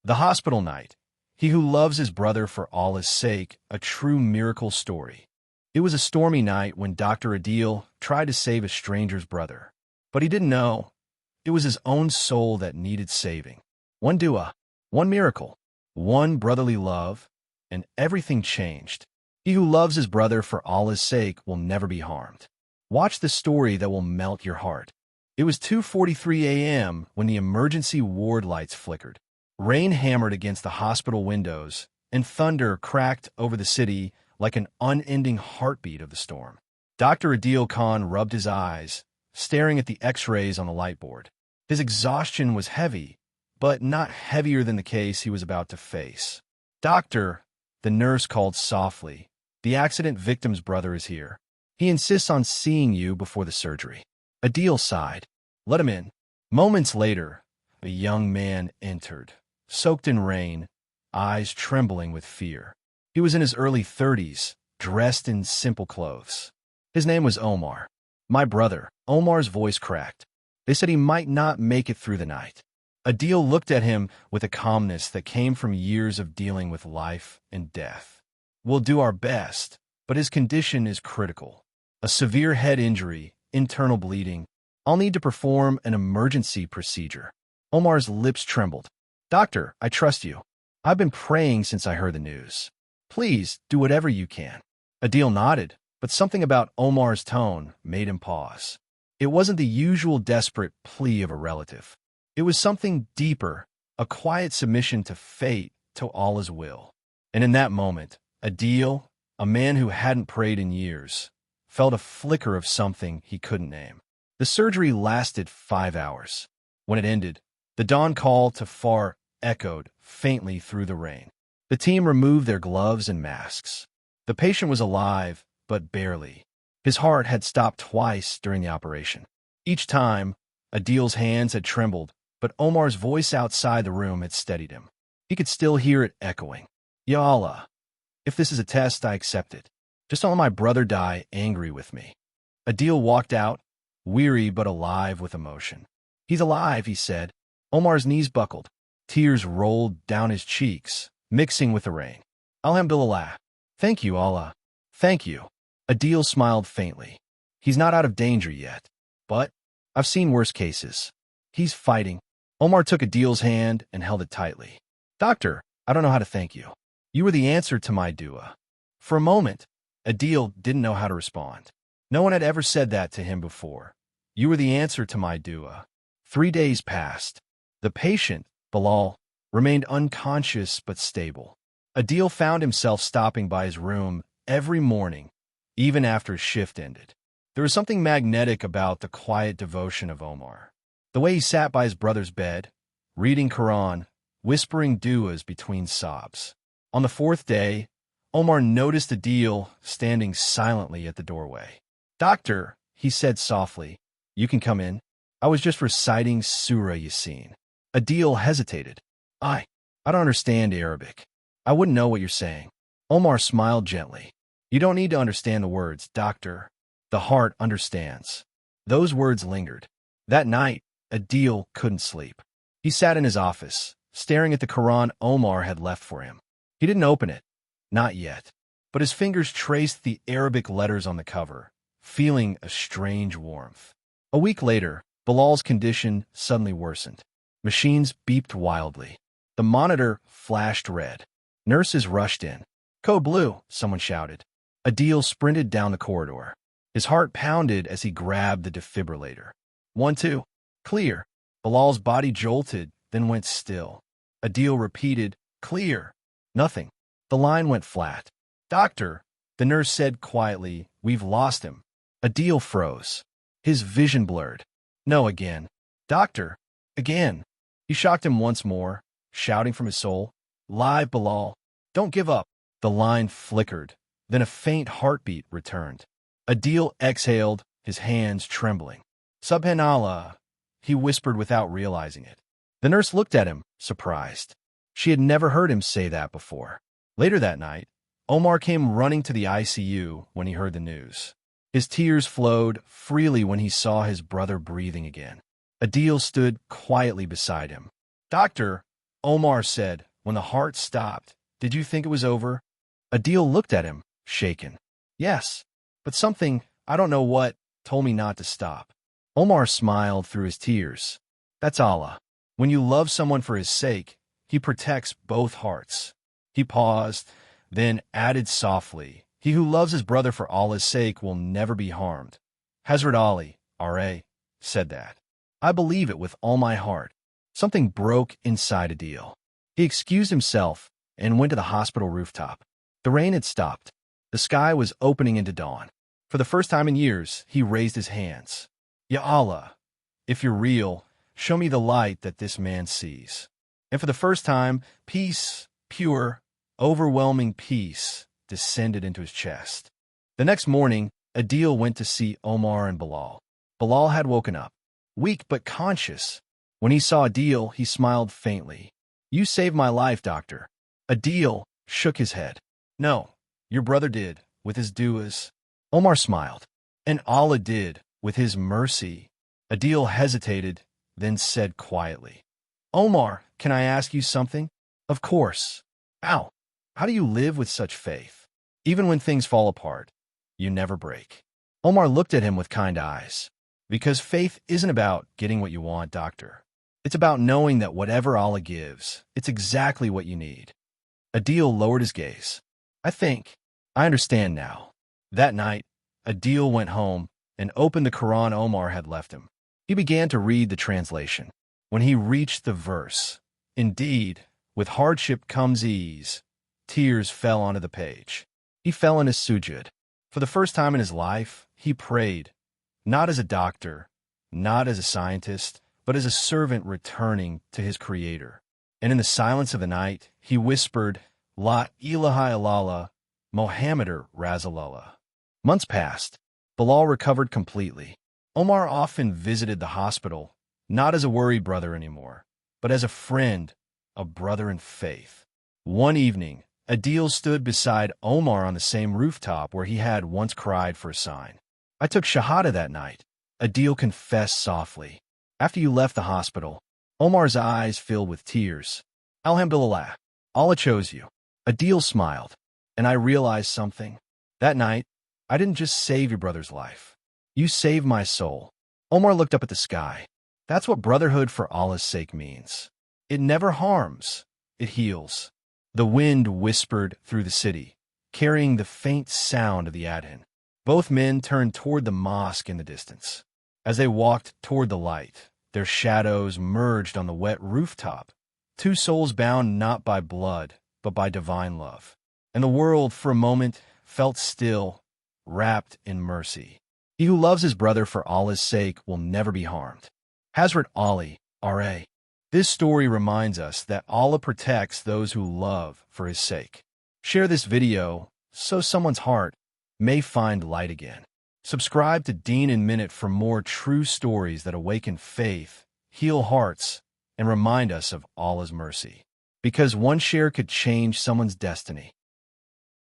The hospital night. He who loves his brother for Allah's sake, a true miracle story. It was a stormy night when Dr. Adil tried to save a stranger's brother. But he didn't know. It was his own soul that needed saving. One dua, one miracle, one brotherly love, and everything changed. He who loves his brother for Allah's sake will never be harmed. Watch the story that will melt your heart. It was 2:43 a.m. when the emergency ward lights flickered. Rain hammered against the hospital windows, and thunder cracked over the city like an unending heartbeat of the storm. Dr. Adil Khan rubbed his eyes, staring at the X-rays on the light board. His exhaustion was heavy, but not heavier than the case he was about to face. "Doctor," the nurse called softly, "the accident victim's brother is here. He insists on seeing you before the surgery." Adil sighed. "Let him in." Moments later, a young man entered, soaked in rain, eyes trembling with fear. He was in his early 30s, dressed in simple clothes. His name was Omar. "My brother." Omar's voice cracked. "They said he might not make it through the night." Adil looked at him with a calmness that came from years of dealing with life and death. "We'll do our best, but his condition is critical. A severe head injury, internal bleeding. I'll need to perform an emergency procedure." Omar's lips trembled. "Doctor, I trust you. I've been praying since I heard the news. Please do whatever you can." Adil nodded, but something about Omar's tone made him pause. It wasn't the usual desperate plea of a relative. It was something deeper, a quiet submission to fate, to Allah's will. And in that moment, Adil, a man who hadn't prayed in years, felt a flicker of something he couldn't name. The surgery lasted 5 hours. When it ended, the dawn call to Far echoed faintly through the rain. The team removed their gloves and masks. The patient was alive, but barely. His heart had stopped twice during the operation. Each time, Adil's hands had trembled, but Omar's voice outside the room had steadied him. He could still hear it echoing. "Ya Allah, if this is a test, I accept it. Just don't let my brother die angry with me." Adil walked out, weary but alive with emotion. "He's alive," he said. Omar's knees buckled. Tears rolled down his cheeks, mixing with the rain. "Alhamdulillah. Thank you, Allah. Thank you." Adil smiled faintly. "He's not out of danger yet, but I've seen worse cases. He's fighting." Omar took Adil's hand and held it tightly. "Doctor, I don't know how to thank you. You were the answer to my dua." For a moment, Adil didn't know how to respond. No one had ever said that to him before. "You were the answer to my dua." 3 days passed. The patient, Bilal, remained unconscious but stable. Adil found himself stopping by his room every morning, even after his shift ended. There was something magnetic about the quiet devotion of Omar. The way he sat by his brother's bed, reading Quran, whispering duas between sobs. On the 4th day, Omar noticed Adil standing silently at the doorway. "Doctor," he said softly, "you can come in. I was just reciting Surah Yasin." Adil hesitated. I don't understand Arabic. I wouldn't know what you're saying." Omar smiled gently. "You don't need to understand the words, doctor. The heart understands." Those words lingered. That night, Adil couldn't sleep. He sat in his office, staring at the Quran Omar had left for him. He didn't open it. Not yet. But his fingers traced the Arabic letters on the cover, feeling a strange warmth. A week later, Bilal's condition suddenly worsened. Machines beeped wildly. The monitor flashed red. Nurses rushed in. "Code blue," someone shouted. Adil sprinted down the corridor. His heart pounded as he grabbed the defibrillator. 1-2. Clear. Bilal's body jolted, then went still. Adil repeated, "Clear." Nothing. The line went flat. "Doctor," the nurse said quietly, "we've lost him." Adil froze. His vision blurred. "No, again." "Doctor." "Again." He shocked him once more, shouting from his soul, "Live, Bilal. Don't give up." The line flickered. Then a faint heartbeat returned. Adil exhaled, his hands trembling. "Subhanallah," he whispered without realizing it. The nurse looked at him, surprised. She had never heard him say that before. Later that night, Omar came running to the ICU when he heard the news. His tears flowed freely when he saw his brother breathing again. Adil stood quietly beside him. "Doctor," Omar said, when the heart stopped. Did you think it was over? Adil looked at him, shaken. Yes, but something, I don't know what, told me not to stop. Omar smiled through his tears. That's Allah. When you love someone for his sake, he protects both hearts. He paused, then added softly, he who loves his brother for Allah's sake will never be harmed. Hazrat Ali, R.A., said that. I believe it with all my heart. Something broke inside Adil. He excused himself and went to the hospital rooftop. The rain had stopped. The sky was opening into dawn. For the first time in years, he raised his hands. Ya Allah, if you're real, show me the light that this man sees. And for the first time, peace, pure, overwhelming peace, descended into his chest. The next morning, Adil went to see Omar and Bilal. Bilal had woken up, weak but conscious. When he saw Adil, he smiled faintly. You saved my life, doctor. Adil shook his head. No, your brother did, with his du'as. Omar smiled. And Allah did, with his mercy. Adil hesitated, then said quietly, Omar, can I ask you something? Of course. Ow, how do you live with such faith? Even when things fall apart, you never break. Omar looked at him with kind eyes. Because faith isn't about getting what you want, doctor. It's about knowing that whatever Allah gives, it's exactly what you need. Adil lowered his gaze. I understand now. That night, Adil went home and opened the Quran Omar had left him. He began to read the translation. When he reached the verse, indeed, with hardship comes ease, tears fell onto the page. He fell in his sujud. For the first time in his life, he prayed, not as a doctor, not as a scientist, but as a servant returning to his Creator. And in the silence of the night, he whispered, La ilaha illallah, Mohammedur Rasulullah. Months passed. Bilal recovered completely. Omar often visited the hospital, not as a worried brother anymore, but as a friend, a brother in faith. One evening, Adil stood beside Omar on the same rooftop where he had once cried for a sign. I took Shahada that night. Adil confessed softly. After you left the hospital, Omar's eyes filled with tears. Alhamdulillah, Allah chose you. Adil smiled, and I realized something. That night, I didn't just save your brother's life. You saved my soul. Omar looked up at the sky. That's what brotherhood for Allah's sake means. It never harms. It heals. The wind whispered through the city, carrying the faint sound of the adhan. Both men turned toward the mosque in the distance. As they walked toward the light, their shadows merged on the wet rooftop. Two souls bound not by blood, but by divine love. And the world, for a moment, felt still, wrapped in mercy. He who loves his brother for Allah's sake will never be harmed. Hazrat Ali, R.A. This story reminds us that Allah protects those who love for his sake. Share this video so someone's heart may find light again. Subscribe to Deen in Minute for more true stories that awaken faith, heal hearts, and remind us of Allah's mercy. Because one share could change someone's destiny.